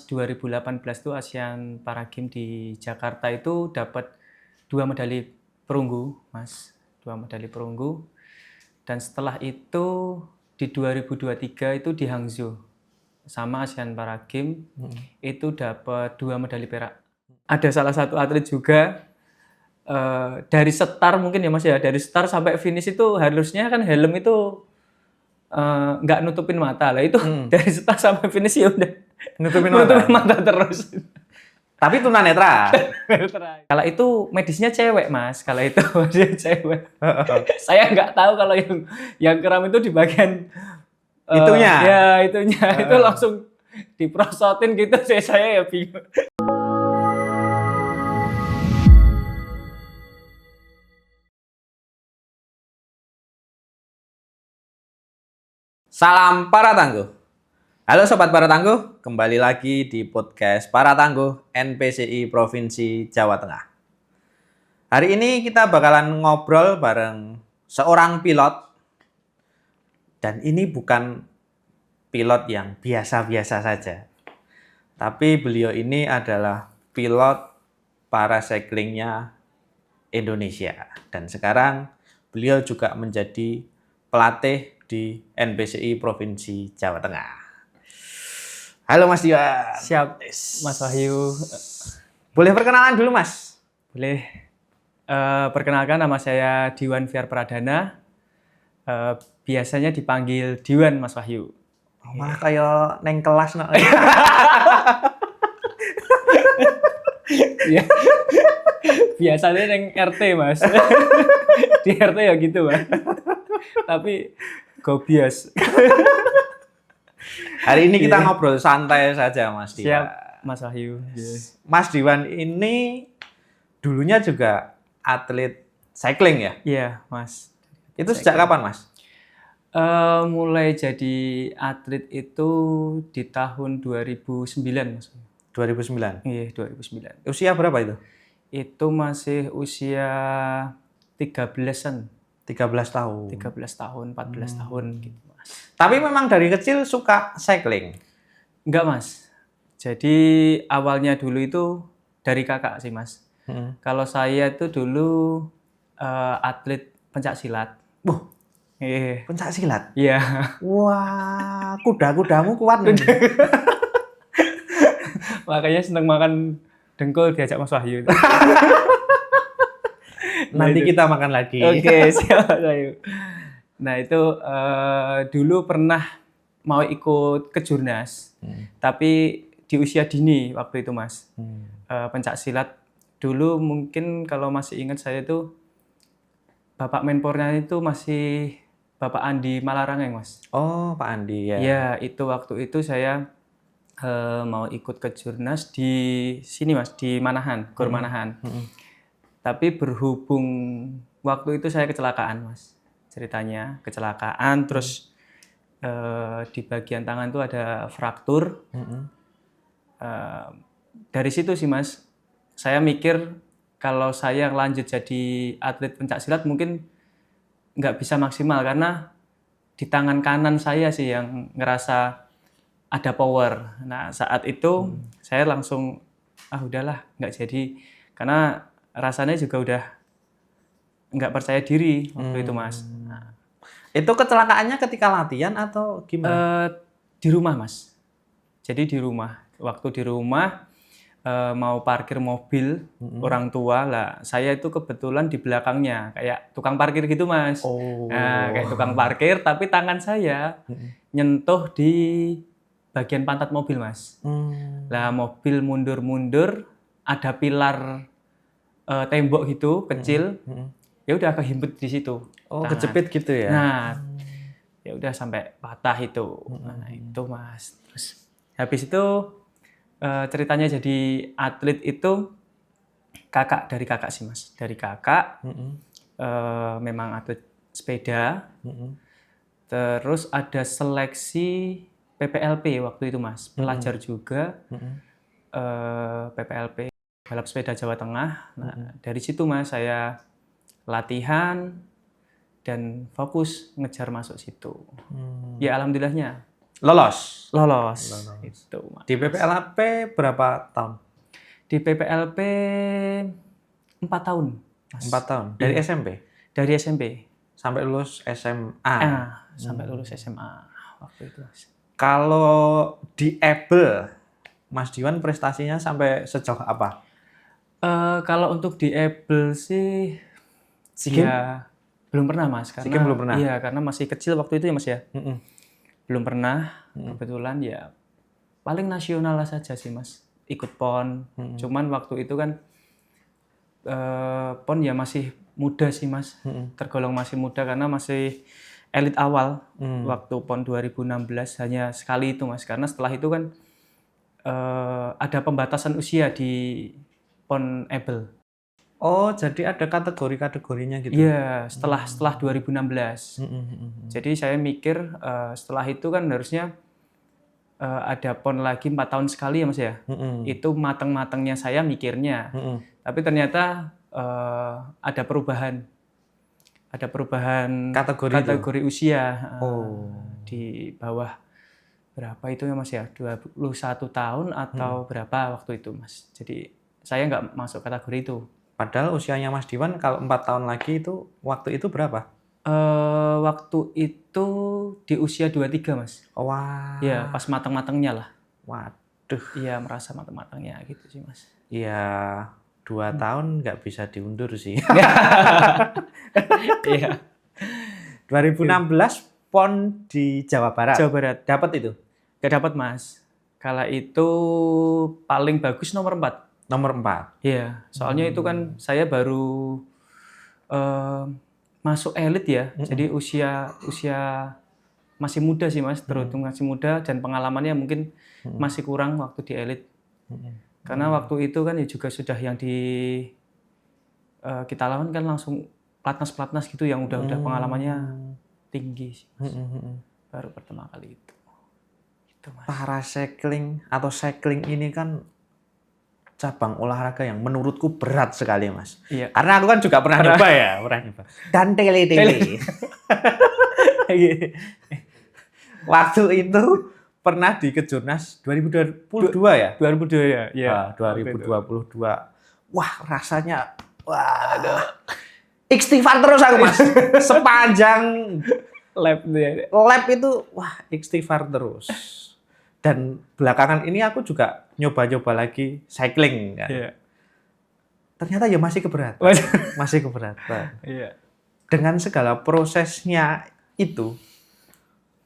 pas 2018 tuh ASEAN Para Games di Jakarta itu dapat 2 medali perunggu, Mas. 2 medali perunggu. Dan setelah itu di 2023 itu di Hangzhou sama ASEAN Para Games itu dapat 2 medali perak. Ada salah satu atlet juga dari start mungkin ya Mas ya, dari start sampai finish itu harusnya kan helm itu nggak nutupin mata lah itu dari start sampai finish ya udah Nutupin mata terus. Tapi tunanetra. Kalau itu medisnya cewek Mas, kalau itu dia cewek. Saya nggak tahu kalau yang kram itu di bagian Itunya. Ya itunya itu langsung diprosotin gitu saya ya bingung. Salam para tangguh. Halo Sobat Para Tangguh, kembali lagi di podcast Para Tangguh NPCI Provinsi Jawa Tengah. Hari ini kita bakalan ngobrol bareng seorang pilot. Dan ini bukan pilot yang biasa-biasa saja. Tapi beliau ini adalah pilot paracyclingnya Indonesia. Dan sekarang beliau juga menjadi pelatih di NPCI Provinsi Jawa Tengah. Halo Mas Diwan. Siap, Mas Wahyu. Boleh perkenalan dulu Mas? Boleh. Perkenalkan nama saya Diwan Fiar Pradana. Biasanya dipanggil Diwan Mas Wahyu. Oh, malah kayak neng kelas no. Ya. Biasanya neng RT Mas. Di RT ya gitu Mas. Tapi gobias. Hari ini kita ngobrol santai saja Mas Diwan. Siap, Mas Wahyu. Yes. Mas Diwan ini dulunya juga atlet cycling ya? Iya, Mas. Itu sejak kapan Mas? Mulai jadi atlet itu di tahun 2009 Mas. 2009? Iya, 2009. Usia berapa itu? Itu masih usia 13-an. 13 tahun. 13 tahun, 14 tahun gitu, Mas. Tapi memang dari kecil suka cycling? Enggak, Mas. Jadi awalnya dulu itu dari kakak sih, Mas. Kalau saya itu dulu atlet pencak silat. Pencak silat? Iya. Wah, kuda-kudamu kuat nih. Makanya seneng makan dengkul diajak Mas Wahyu. Nanti kita makan lagi. Oke, siap Mas Wahyu. Nah itu dulu pernah mau ikut ke Jurnas, tapi di usia dini waktu itu Mas. Pencak silat dulu mungkin kalau masih ingat saya itu Bapak Menpornya itu masih Bapak Andi Malarangeng Mas. Oh, Pak Andi ya. Ya itu waktu itu saya mau ikut ke Jurnas di sini Mas, di Manahan, Gor Manahan. Tapi berhubung waktu itu saya kecelakaan Mas. Ceritanya kecelakaan terus di bagian tangan tuh ada fraktur. Dari situ sih Mas, saya mikir kalau saya lanjut jadi atlet pencak silat mungkin nggak bisa maksimal karena di tangan kanan saya sih yang ngerasa ada power. Nah saat itu saya langsung udahlah nggak jadi karena rasanya juga udah nggak percaya diri waktu itu Mas. Nah, itu kecelakaannya ketika latihan atau gimana? Di rumah Mas. Jadi di rumah. Waktu di rumah mau parkir mobil orang tua lah. Saya itu kebetulan di belakangnya kayak tukang parkir gitu Mas. Nah, kayak tukang parkir tapi tangan saya nyentuh di bagian pantat mobil Mas. Lah mobil mundur-mundur ada pilar tembok gitu kecil. Ya udah kehimpit di situ. Oh, kejepit gitu ya. Nah, ya udah sampai patah itu. Nah, itu Mas. Terus habis itu ceritanya jadi atlet itu dari kakak sih Mas. Dari kakak memang atlet sepeda. Terus ada seleksi PPLP waktu itu Mas. Pelajar juga PPLP balap sepeda Jawa Tengah. Nah, dari situ Mas saya latihan dan fokus ngejar masuk situ. Ya alhamdulillahnya Lolos. Lolos. Lolos. Itu, Mas. Di PPLP berapa tahun? Di PPLP 4 tahun. Mas. 4 tahun. Dari Iya. SMP Dari SMP. sampai lulus SMA. Sampai lulus SMA waktu itu, Mas. Kalau di Able, Mas Diwan prestasinya sampai sejauh apa? Kalau untuk di Able sih SEA Games? ya belum pernah, Mas, karena SEA Games belum pernah? Iya, karena masih kecil waktu itu ya, Mas ya. Mm-mm. Belum pernah. Kebetulan ya paling nasional saja sih, Mas. Ikut PON. Cuman waktu itu kan PON ya masih muda sih, Mas. Tergolong masih muda karena masih elit awal. Waktu PON 2016 hanya sekali itu, Mas. Karena setelah itu kan ada pembatasan usia di PON Able. Oh, jadi ada kategori-kategorinya gitu? Iya, setelah 2016. Jadi saya mikir setelah itu kan harusnya ada PON lagi 4 tahun sekali ya, Mas ya. Itu matang-matangnya saya mikirnya. Tapi ternyata ada perubahan kategori usia di bawah berapa itu ya, Mas ya, 21 tahun atau berapa waktu itu, Mas. Jadi saya nggak masuk kategori itu. Padahal usianya Mas Diwan kalau 4 tahun lagi itu waktu itu berapa? Waktu itu di usia 23, Mas. Wah. Ya, pas matang-matangnya lah. Waduh. Iya, merasa matang-matangnya gitu sih, Mas. Ya, 2 tahun nggak bisa diundur sih. Iya. 2016 PON di Jawa Barat. Jawa Barat. Dapat itu? Gak dapat, Mas. Kala itu paling bagus nomor 4. Nomor 4. Iya, soalnya itu kan saya baru masuk elit ya. Jadi usia masih muda sih, Mas. Terhitung masih muda dan pengalamannya mungkin masih kurang waktu di elit. Karena waktu itu kan ya juga sudah yang kita lawan kan langsung pelatnas gitu yang udah pengalamannya tinggi sih, Mas. Baru pertama kali itu. Gitu, Mas. Paracycling atau cycling ini kan cabang olahraga yang menurutku berat sekali, Mas. Iya. Karena aku kan juga pernah nyoba ya, Dan tele-tele. Waktu itu pernah di Kejurnas 2022 ya? 2002 ya? Iya. 2022. Wah, rasanya istighfar terus aku, Mas. Sepanjang lab itu istighfar terus. Dan belakangan ini aku juga nyoba-nyoba lagi cycling kan. Iya. Ternyata ya masih keberatan. Masih keberatan. Iya. Dengan segala prosesnya itu,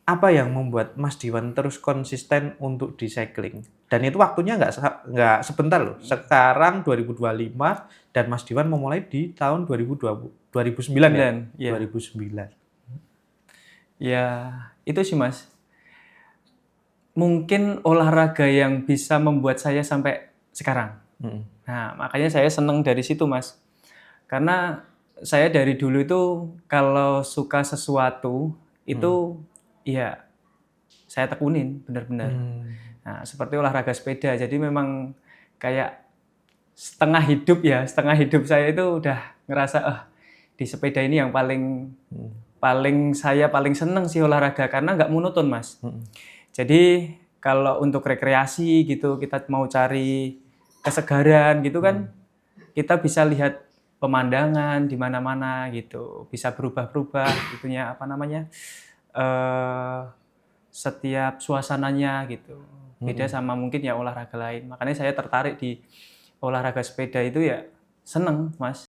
apa yang membuat Mas Diwan terus konsisten untuk di cycling? Dan itu waktunya nggak sebentar loh. Sekarang 2025 dan Mas Diwan memulai di tahun 2009 ya? Iya. 2009. Ya, itu sih, Mas. Mungkin olahraga yang bisa membuat saya sampai sekarang. Nah, makanya saya seneng dari situ, Mas. Karena saya dari dulu itu kalau suka sesuatu itu ya saya tekunin benar-benar. Nah, seperti olahraga sepeda. Jadi memang kayak setengah hidup saya itu udah ngerasa di sepeda ini yang paling seneng sih olahraga karena nggak monoton, Mas. Jadi kalau untuk rekreasi gitu kita mau cari kesegaran gitu kan kita bisa lihat pemandangan di mana-mana gitu, bisa berubah-berubah itunya setiap suasananya gitu. Beda sama mungkin ya olahraga lain. Makanya saya tertarik di olahraga sepeda itu ya seneng, Mas.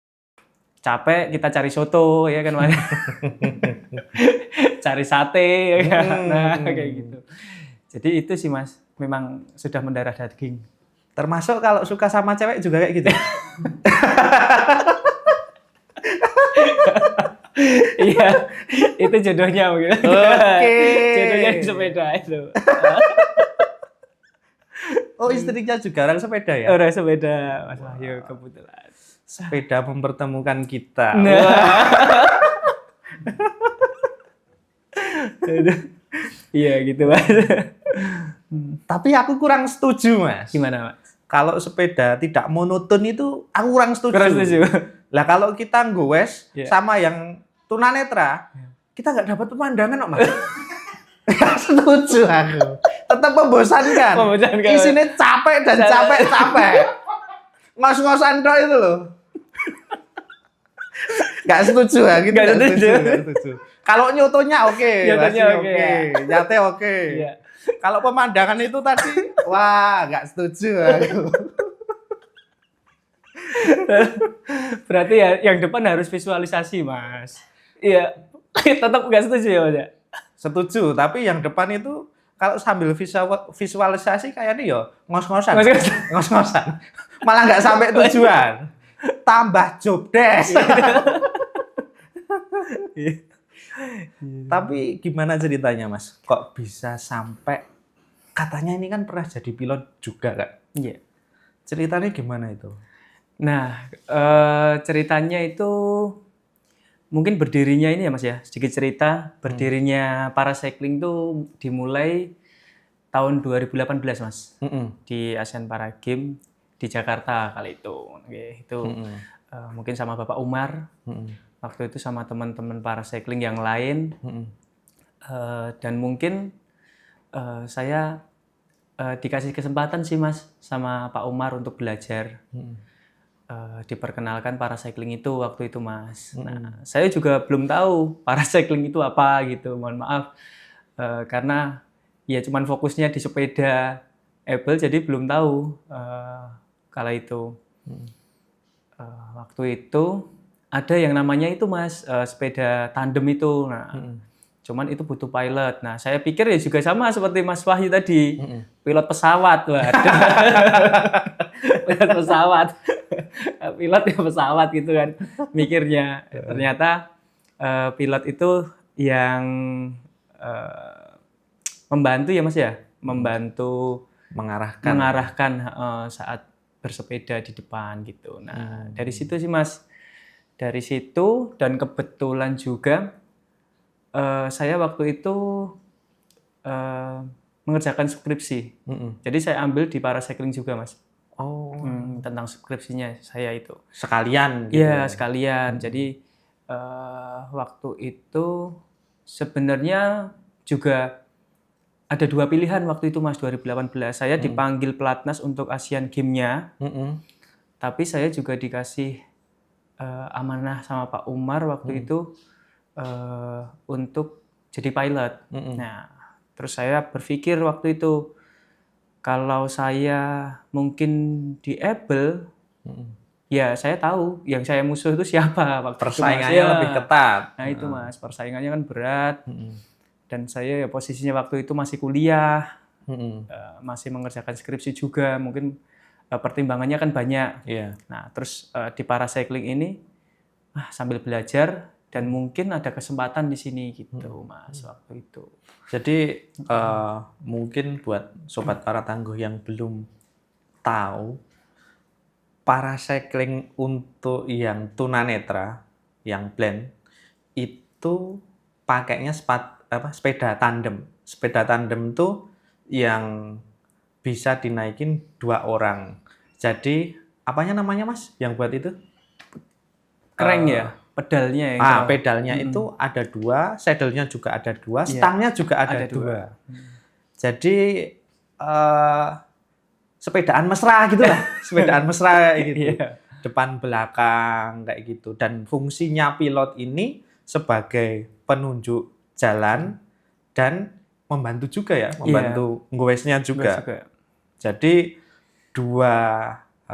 Capek kita cari soto ya kan, Mas. Cari sate ya kan. Nah, kayak gitu. Jadi itu sih, Mas, memang sudah mendarah daging. Termasuk kalau suka sama cewek juga kayak gitu. Iya, itu jodohnya mungkin. Oke. Jodohnya di sepeda itu. Oh, istrinya juga orang sepeda ya? Orang sepeda, Mas Wahyu, kebetulan. Sepeda mempertemukan kita. Iya gitu, Mas. Tapi aku kurang setuju, Mas. Gimana, Mas? Kalau sepeda tidak monoton itu aku kurang setuju. Setuju. Lah kalau kita nggoes sama yang tunanetra, kita nggak dapat pemandangan kok, Mas. Setuju aku. Tetap membosankan. Membosankan. Isinya capek dan capek. Ngos-ngosan tok itu loh. Gak setuju ya, gitu. Gak setuju. Kalau nyotonya oke, Nyotonya masih oke, oke, nyate oke. Iya. Kalau pemandangan itu tadi, wah, gak setuju aku. Berarti ya yang depan harus visualisasi, Mas. Iya. Tetap nggak setuju ya, Mas ya? Setuju, tapi yang depan itu kalau sambil visualisasi kayaknya ya ngos-ngosan. Ngos-ngosan. Ngos-ngosan. Malah nggak sampai tujuan. Tambah job desk. Tapi gimana ceritanya, Mas? Kok bisa sampai katanya ini kan pernah jadi pilot juga, Kak? Iya. Ceritanya gimana itu? Nah, ceritanya itu mungkin berdirinya ini ya Mas ya, sedikit cerita. Berdirinya paracycling itu dimulai tahun 2018 Mas, di Asian Para Games di Jakarta kali itu. Oke, itu mungkin sama Bapak Umar, waktu itu sama teman-teman paracycling yang lain. Dan mungkin saya dikasih kesempatan sih Mas sama Pak Umar untuk belajar. Diperkenalkan paracycling itu waktu itu Mas. Nah, saya juga belum tahu paracycling itu apa gitu. Mohon maaf karena ya cuman fokusnya di sepeda Able jadi belum tahu kala itu. Waktu itu ada yang namanya itu Mas sepeda tandem itu. Nah, cuman itu butuh pilot. Nah, saya pikir ya juga sama seperti Mas Wahyu tadi, pilot pesawat. Waduh. Pilot pesawat. Pilot ya pesawat gitu kan mikirnya. Ternyata pilot itu yang membantu ya Mas ya, membantu mengarahkan saat bersepeda di depan gitu. Nah, dari situ sih Mas. Dari situ dan kebetulan juga saya waktu itu mengerjakan skripsi. Jadi saya ambil di paracycling juga Mas. Oh, Tentang skripsinya saya itu. sekalian gitu. Iya, sekalian. Jadi waktu itu sebenarnya juga ada dua pilihan waktu itu Mas 2018. Saya dipanggil pelatnas untuk Asian Games-nya. Tapi saya juga dikasih amanah sama Pak Umar waktu itu untuk jadi pilot. Nah, terus saya berpikir waktu itu kalau saya mungkin di Able, ya saya tahu yang saya musuh itu siapa waktu Persaingannya itu, Mas. lebih ketat. Nah itu Mas, persaingannya kan berat. Dan saya ya posisinya waktu itu masih kuliah, masih mengerjakan skripsi juga, mungkin pertimbangannya kan banyak. Nah terus di paracycling ini sambil belajar dan mungkin ada kesempatan di sini gitu Mas waktu itu. Jadi mungkin buat sobat para tangguh yang belum tahu, paracycling untuk yang tunanetra, yang blind itu pakainya sepeda tandem. Sepeda tandem itu yang bisa dinaikin 2 orang. Jadi apanya namanya Mas yang buat itu? Keren ya, pedalnya yang pedalnya itu ada 2, saddle-nya juga ada 2, stangnya juga ada 2. Jadi sepedaan mesra gitu lah, sepedaan mesra kayak gitu. Depan belakang kayak gitu. Dan fungsinya pilot ini sebagai penunjuk jalan dan membantu juga ya, membantu nggoesnya juga. Jadi 2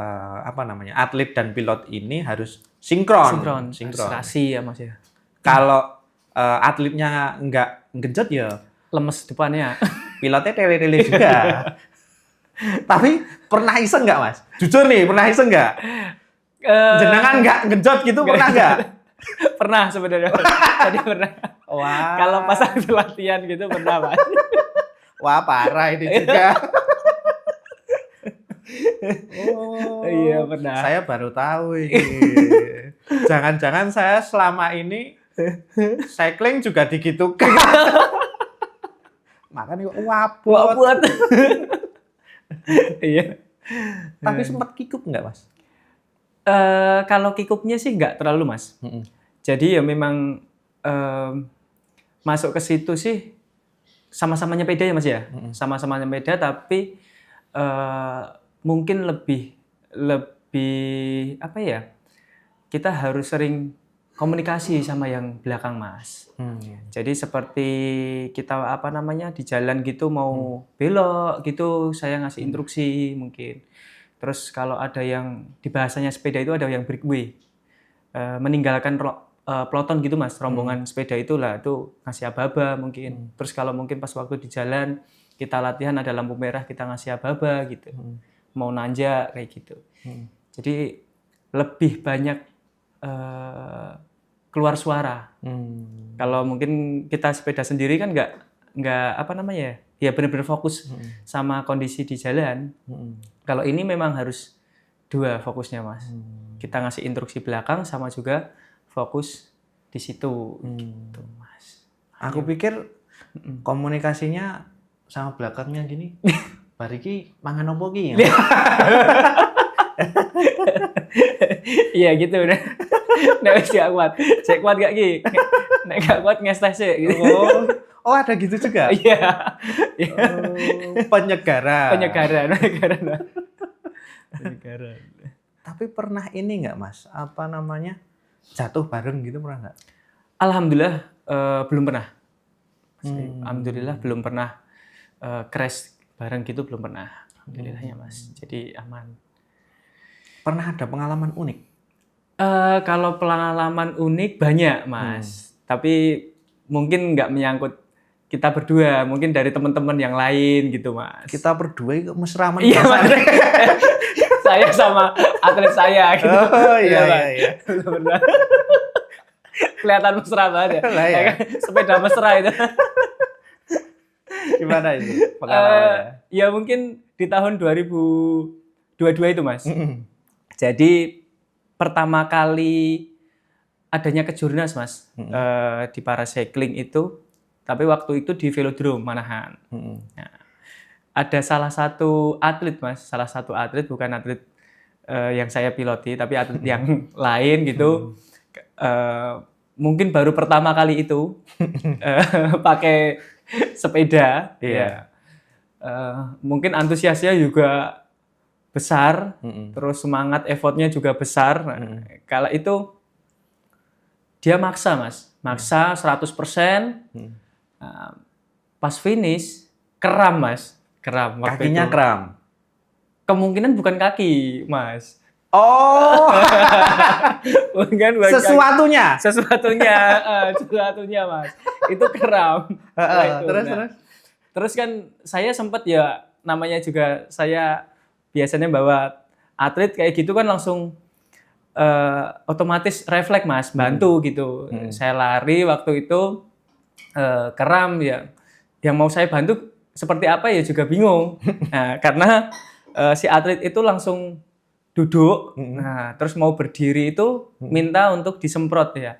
atlet dan pilot ini harus sinkron. Serasi ya Mas ya. Kalau atletnya nggak genjot ya lemes depannya. Pilotnya tele-tele juga. Tapi pernah iseng nggak Mas? Jujur nih, pernah iseng nggak? Jenengan nggak genjot gitu pernah nggak? Pernah sebenarnya. Tadi pernah. Wah. Kalau pas aku latihan gitu pernah Mas. Wah parah ini juga. Iya pernah. Saya baru tahu ini. Jangan-jangan saya selama ini cycling juga digitukan. Makanya wabot. Iya. Tapi sempat kikuk nggak Mas? Kalau kikuknya sih nggak terlalu Mas. Jadi ya memang masuk ke situ sih sama-sama nyepeda ya Mas ya. Sama-sama nyepeda tapi mungkin lebih apa ya? Kita harus sering komunikasi sama yang belakang Mas. Jadi seperti kita apa namanya di jalan gitu mau belok gitu, saya ngasih instruksi mungkin. Terus kalau ada yang di bahasanya sepeda itu ada yang breakaway, meninggalkan peloton gitu Mas, rombongan sepeda itulah itu ngasih aba-aba mungkin. Terus kalau mungkin pas waktu di jalan kita latihan ada lampu merah kita ngasih aba-aba gitu, mau nanjak kayak gitu. Jadi lebih banyak keluar suara. Kalau mungkin kita sepeda sendiri kan nggak apa namanya ya benar-benar fokus sama kondisi di jalan. Kalau ini memang harus dua fokusnya Mas. Kita ngasih instruksi belakang sama juga fokus di situ gitu Mas. Aku pikir komunikasinya sama belakangnya gini. Bariki mangan opo ki ya? Iya gitu udah. Nek wis gak kuat. Sik kuat gak ki? Nek gak kuat ngestes sik gitu. Oh ada gitu juga? Iya. Penyegaran. Penyegaran. Tapi pernah ini nggak Mas? Apa namanya? Jatuh bareng gitu pernah nggak? Alhamdulillah belum pernah. Alhamdulillah belum pernah crash bareng gitu belum pernah. Alhamdulillahnya Mas. Jadi aman. Pernah ada pengalaman unik? Kalau pengalaman unik banyak Mas. Tapi mungkin nggak menyangkut kita berdua, mungkin dari teman-teman yang lain gitu Mas. Kita berdua itu mesra Iya Mas. Saya sama atlet saya gitu. Oh iya. Benar. Kelihatan mesra banget ya. Lah ya. Sepeda mesra itu. Gimana itu pengalamannya? Ya mungkin di tahun 2022 itu Mas. Jadi pertama kali adanya kejurnas Mas di paracycling itu, tapi waktu itu di Velodrome Manahan. Nah, ada salah satu atlet Mas, bukan atlet yang saya piloti, tapi atlet yang lain gitu. Mungkin baru pertama kali itu pakai sepeda. Iya. Mungkin antusiasnya juga besar, terus semangat effortnya juga besar. Nah, kala itu dia maksa Mas, 100%. Pas finish kram Mas, waktu Kakinya itu. kram. Kemungkinan bukan kaki Mas. Oh, Bukan sesuatunya. Sesuatunya Mas. Itu kram. Terus kan saya sempat ya namanya juga saya biasanya bawa atlet kayak gitu kan langsung otomatis refleks Mas, bantu gitu. Saya lari waktu itu kram ya. Yang mau saya bantu seperti apa ya juga bingung. Nah, karena si atlet itu langsung duduk, nah terus mau berdiri itu minta untuk disemprot ya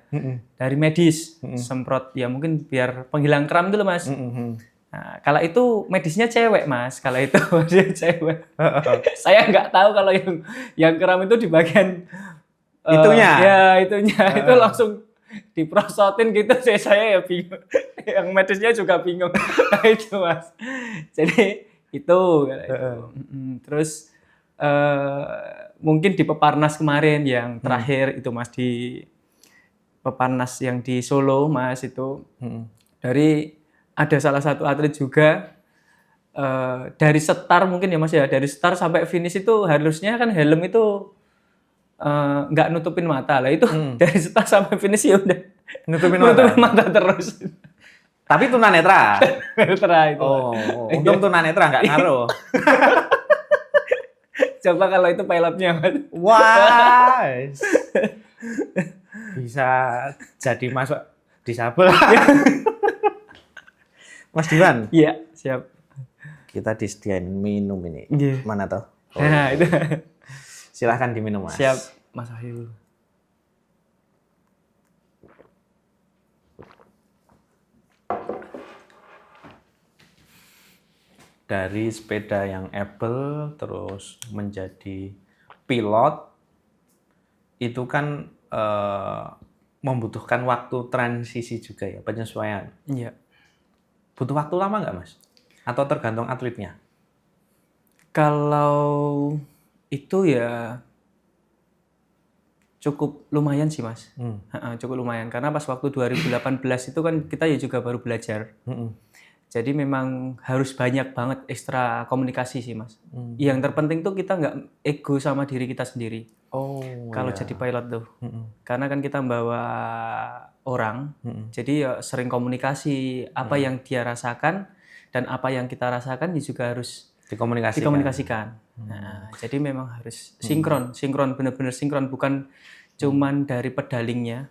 dari medis, semprot ya mungkin biar penghilang kram dulu Mas. Nah, kalau itu medisnya cewek Mas, kalau itu dia cewek. Saya nggak tahu kalau yang kram itu di bagian itunya. Ya itunya itu langsung diprosotin gitu sih, saya ya bingung. Yang medisnya juga bingung. Nah, itu Mas. Jadi itu. Terus mungkin di Peparnas kemarin yang terakhir itu Mas, di Peparnas yang di Solo Mas itu dari ada salah satu atlet juga dari start mungkin ya Mas ya, dari start sampai finish itu harusnya kan helm itu nggak nutupin mata lah itu dari start sampai finish ya udah Nutupin mata terus. Tapi tunanetra. Netra itu. Oh, untung tunanetra nggak ngaruh. Coba kalau itu pilotnya Mas. Wah, bisa jadi masuk disabel. Mas Diwan. Iya, siap. Kita disediain minum ini. Yeah. Mana toh? Oh. Nah, itu. Silahkan diminum Mas. Siap, Mas Wahyu. Dari sepeda yang Apple terus menjadi pilot itu kan membutuhkan waktu transisi juga ya, penyesuaian. Iya. Butuh waktu lama nggak Mas? Atau tergantung atletnya? Kalau itu ya cukup lumayan sih Mas. Cukup lumayan karena pas waktu 2018 itu kan kita ya juga baru belajar. Jadi memang harus banyak banget ekstra komunikasi sih Mas. Yang terpenting tuh kita nggak ego sama diri kita sendiri. Oh, Kalau jadi pilot tuh. Karena kan kita membawa orang, jadi ya sering komunikasi apa yang dia rasakan dan apa yang kita rasakan ya juga harus dikomunikasikan. Nah, jadi memang harus sinkron, benar-benar sinkron, bukan cuman dari pedalingnya,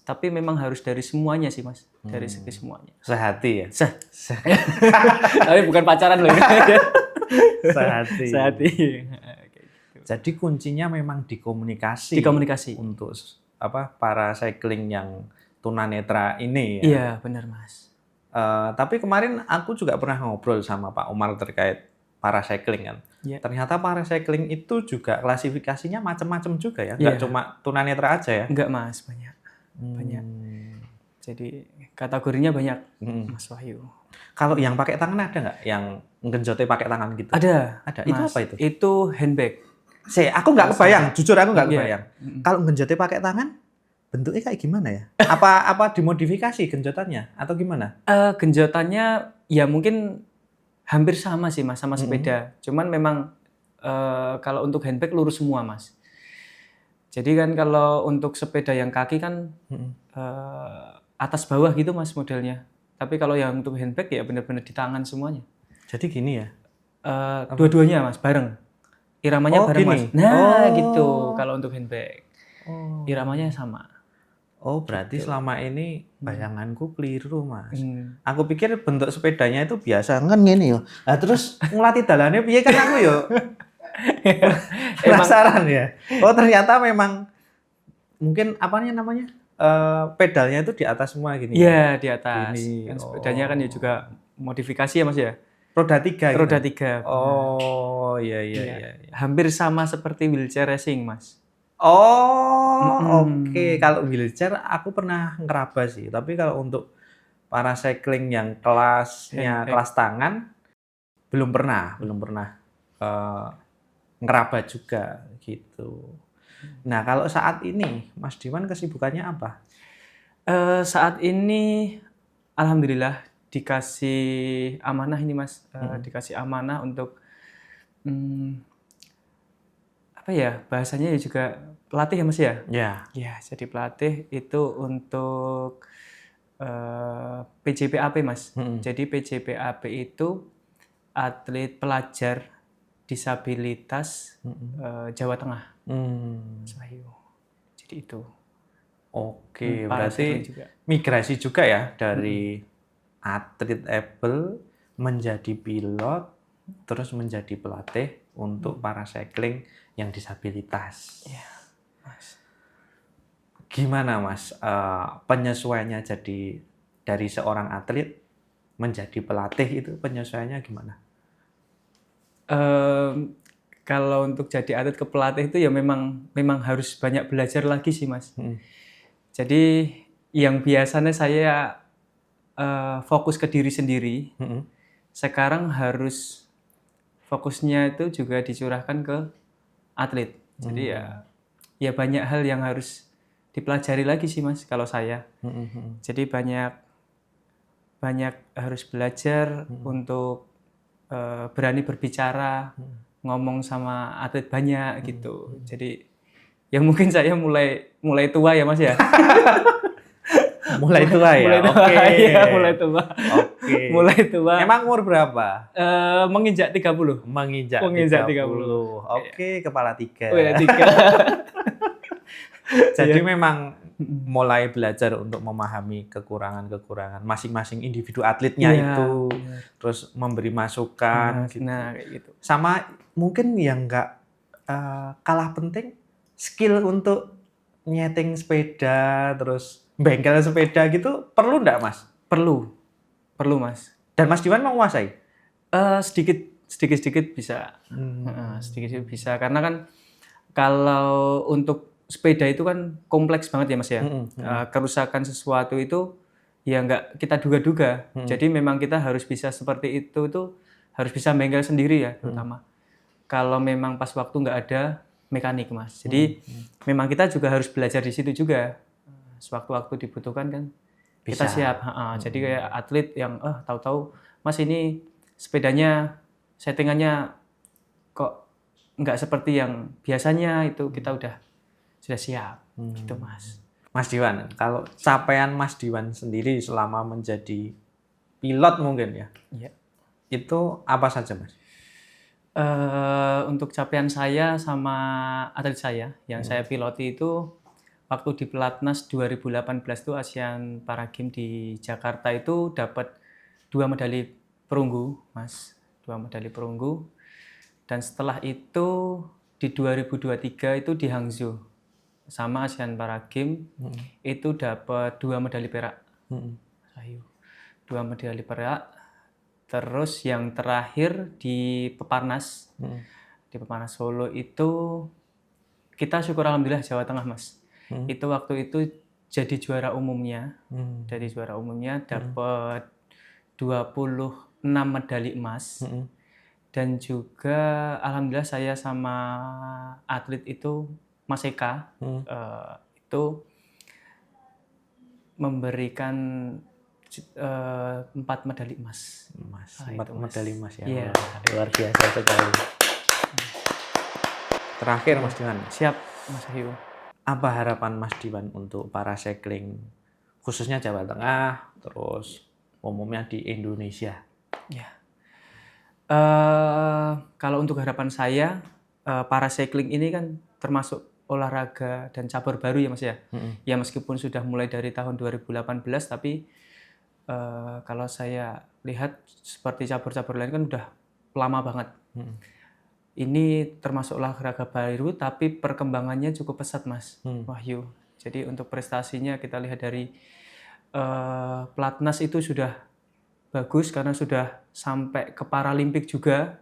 tapi memang harus dari semuanya sih Mas, dari segi semuanya. Sehati ya? Tapi bukan pacaran loh. Sehati. Sehati. Jadi kuncinya memang di komunikasi. Untuk para cycling yang tunanetra ini ya. Iya, benar Mas. Tapi kemarin aku juga pernah ngobrol sama Pak Umar terkait para cycling kan. Yeah. Ternyata para cycling itu juga klasifikasinya macam-macam juga ya. Nggak cuma tunanetra aja ya. Enggak Mas, banyak. Banyak. Jadi kategorinya banyak Mas Wahyu. Kalau yang pakai tangan ada nggak? Yang genjotnya pakai tangan gitu? Ada. Ada. Mas, itu apa itu? Itu handbag. Aku nggak kebayang. Jujur aku nggak kebayang. Kalau genjotnya pakai tangan, bentuknya kayak gimana ya? Apa dimodifikasi genjotannya atau gimana? Genjotannya ya mungkin hampir sama sih Mas, sama sepeda. Cuman memang kalau untuk handbag lurus semua Mas. Jadi kan kalau untuk sepeda yang kaki kan atas bawah gitu Mas modelnya. Tapi kalau yang untuk handbag ya benar-benar di tangan semuanya. Jadi gini ya? Dua-duanya Mas, bareng. Iramanya bareng gini. Mas. Nah gitu kalau untuk handbag. Iramanya sama. Oh, berarti selama ini bayanganku keliru, Mas. Aku pikir bentuk sepedanya itu biasa kan gini yo. Nah, terus ngelatih dalannya piye kan aku yo. Penasaran ya. Oh, ternyata memang mungkin namanya? Pedalnya itu di atas semua gini. Iya, di atas. Gini. Kan sepedanya kan ya juga modifikasi ya Mas ya. Roda 3 Roda gitu. 3. Oh, iya. Hampir sama seperti wheelchair racing, Mas. Oh, oke. Kalau wheelchair aku pernah ngeraba sih. Tapi kalau untuk para cycling yang kelasnya kelas tangan belum pernah ngeraba juga gitu. Nah, kalau saat ini Mas Diwan kesibukannya apa? Saat ini alhamdulillah dikasih amanah ini Mas, dikasih amanah untuk apa ya bahasanya ya juga pelatih ya Mas ya? Ya, jadi pelatih itu untuk PJPAP Mas. Jadi PJPAP itu atlet pelajar disabilitas Jawa Tengah. Mas Wahyu. Jadi itu. Oke, berarti migrasi juga ya dari atlet able menjadi pilot, terus menjadi pelatih untuk para cycling yang disabilitas. Iya, Mas. Gimana Mas penyesuaiannya jadi dari seorang atlet menjadi pelatih itu penyesuaiannya gimana? Kalau untuk jadi atlet ke pelatih itu ya memang harus banyak belajar lagi sih Mas. Jadi yang biasanya saya fokus ke diri sendiri, sekarang harus fokusnya itu juga dicurahkan ke atlet. Jadi ya banyak hal yang harus dipelajari lagi sih Mas kalau saya. Jadi banyak harus belajar untuk berani berbicara, ngomong sama atlet banyak gitu. Jadi ya mungkin saya mulai tua ya Mas ya. Mulai tua ya. Oke. Ya, mulai tua. Oke. Mulai tua. Emang umur berapa? Menginjak 30. Menginjak 30. Oke, kepala 3. Oh ya, 3. Jadi memang mulai belajar untuk memahami kekurangan-kekurangan masing-masing individu atletnya itu, terus memberi masukan. Nah, kayak gitu. Sama mungkin yang nggak kalah penting skill untuk nyeting sepeda, terus bengkel sepeda gitu perlu nggak Mas? Perlu Mas. Dan Mas Diwan menguasai? Sedikit bisa. Sedikit bisa karena kan kalau untuk sepeda itu kan kompleks banget ya Mas ya. Kerusakan sesuatu itu ya nggak kita duga-duga. Jadi memang kita harus bisa seperti itu tuh harus bisa bengkel sendiri ya terutama. Kalau memang pas waktu nggak ada mekanik Mas. Jadi memang kita juga harus belajar di situ juga. Sewaktu-waktu dibutuhkan kan kita siap. Jadi kayak atlet yang tahu-tahu Mas ini sepedanya settingannya kok nggak seperti yang biasanya, itu kita sudah siap gitu Mas. Mas Diwan, kalau capaian Mas Diwan sendiri selama menjadi pilot mungkin ya, Iya. itu apa saja Mas? Untuk capaian saya sama atlet saya yang saya piloti itu waktu di Pelatnas 2018 itu Asian Para Games di Jakarta itu dapat 2 medali perunggu, Mas. 2 medali perunggu. Dan setelah itu di 2023 itu di Hangzhou sama Asian Para Games itu dapat 2 medali perak. Rahayu. 2 medali perak. Terus yang terakhir di Peparnas, di Peparnas Solo itu kita syukur alhamdulillah Jawa Tengah Mas. Itu waktu itu jadi juara umumnya, dapat 26 medali emas. Dan juga alhamdulillah saya sama atlet itu Mas Eka itu memberikan 4 medali emas. 4 medali emas ya. Iya. Luar biasa sekali. Terakhir Mas Diwan, Siap Mas Wahyu. apa harapan Mas Diwan untuk para cycling khususnya Jawa Tengah terus umumnya di Indonesia? Ya. Kalau untuk harapan saya, para cycling ini kan termasuk olahraga dan cabur baru ya Mas ya. Ya meskipun sudah mulai dari tahun 2018 tapi kalau saya lihat seperti cabur-cabur lain kan udah lama banget. Ini termasuk olahraga baru tapi perkembangannya cukup pesat Mas Wahyu. Jadi untuk prestasinya kita lihat dari Pelatnas itu sudah bagus karena sudah sampai ke Paralimpik juga.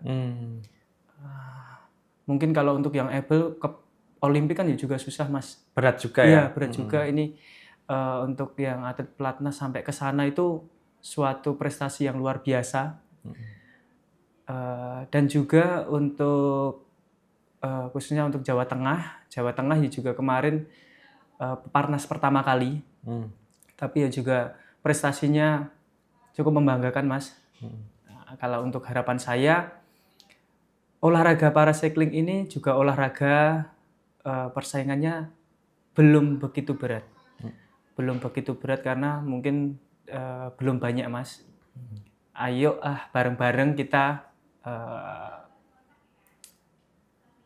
Mungkin kalau untuk yang able ke Olimpik kan ya juga susah Mas. Berat juga ya? Iya berat juga ini. Untuk yang atlet Pelatnas sampai ke sana itu suatu prestasi yang luar biasa. Dan juga untuk khususnya untuk Jawa Tengah ya juga kemarin Peparnas pertama kali. Tapi ya juga prestasinya cukup membanggakan Mas. Kalau untuk harapan saya, olahraga para cycling ini juga olahraga persaingannya belum begitu berat. Belum begitu berat karena mungkin belum banyak Mas. Ayo bareng-bareng kita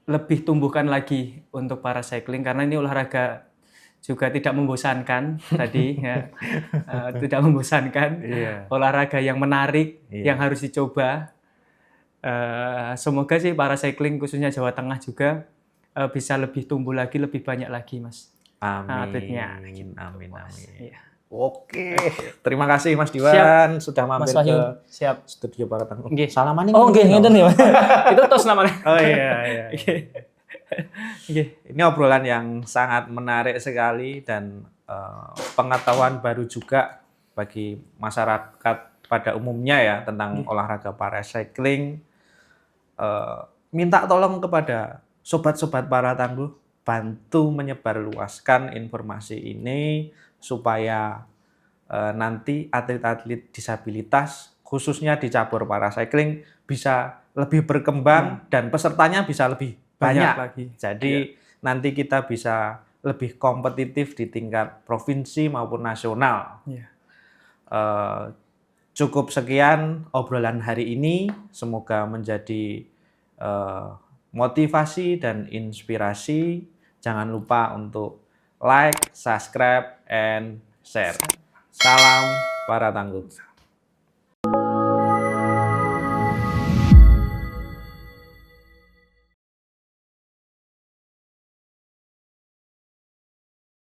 lebih tumbuhkan lagi untuk para cycling karena ini olahraga juga tidak membosankan tadi ya. Tidak membosankan. Olahraga yang menarik yang harus dicoba. Semoga sih para cycling khususnya Jawa Tengah juga bisa lebih tumbuh lagi, lebih banyak lagi Mas. Atletnya. Amin. Iya. Oke, terima kasih Mas Diwan sudah mampir Mas Wahyu, ke siap. studio Para Tangguh. Nggih. Salaman Oh, nggih ngeten ya. Itu tos namanya. Oh iya. Nggih. Ini obrolan yang sangat menarik sekali dan pengetahuan baru juga bagi masyarakat pada umumnya ya tentang olahraga para cycling. Minta tolong kepada sobat-sobat Para Tangguh bantu menyebarluaskan informasi ini supaya nanti atlet-atlet disabilitas khususnya di cabur para cycling bisa lebih berkembang dan pesertanya bisa lebih banyak lagi. Jadi nanti kita bisa lebih kompetitif di tingkat provinsi maupun nasional. Cukup sekian obrolan hari ini. Semoga menjadi motivasi dan inspirasi. Jangan lupa untuk like, subscribe, and share. Salam Para Tangguh.